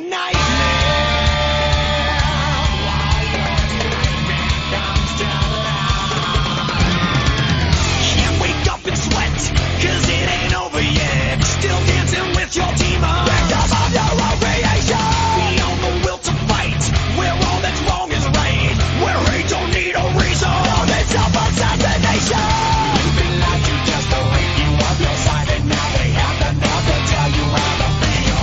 fucking nightmare. Can't wake up and sweat, 'cause it ain't over yet. Still dancing with your demons. Victim of your own creation. Beyond the will to fight, where all that's wrong is right, where hate don't need a reason. All this self-assassination. You've been lied to just to rid you of your side, and now they have the nerve to tell you how to feel.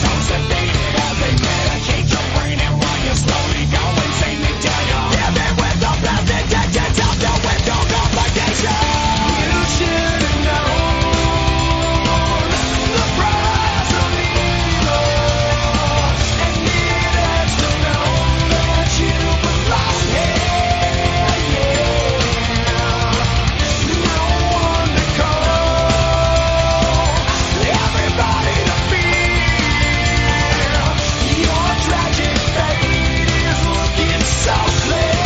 So sedated as they medicate your brain, and while you slowly go insane, they tell you living with the best intentions, out there with no complication. You should have known the price of evil, and needed to know that you belong here. No one to call, everybody to feel. Your tragic fate is looking so clear.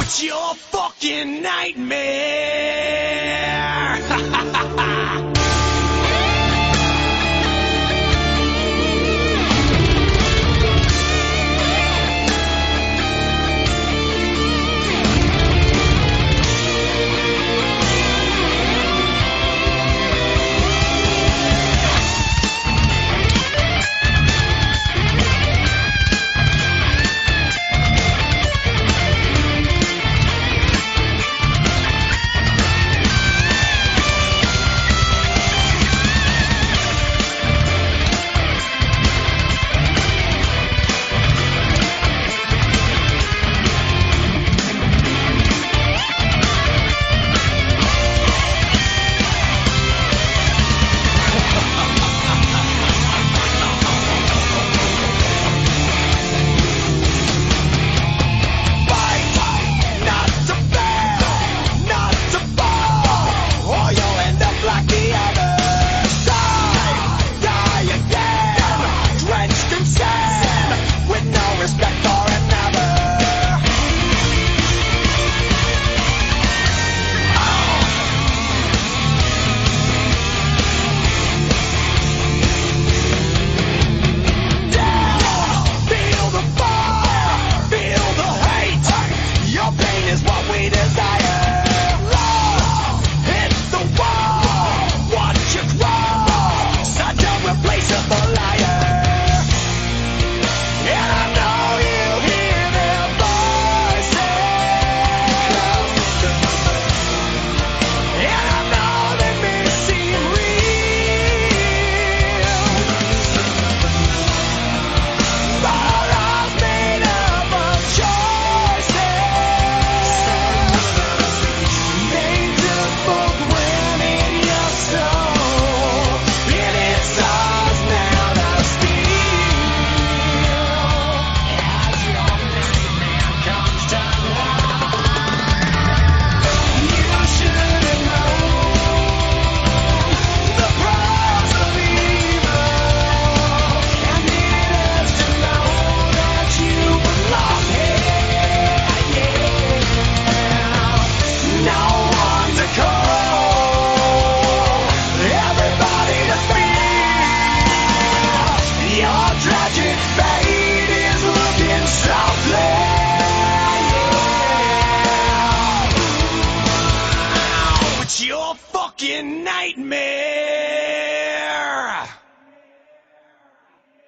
It's your fucking nightmare. Your fucking nightmare.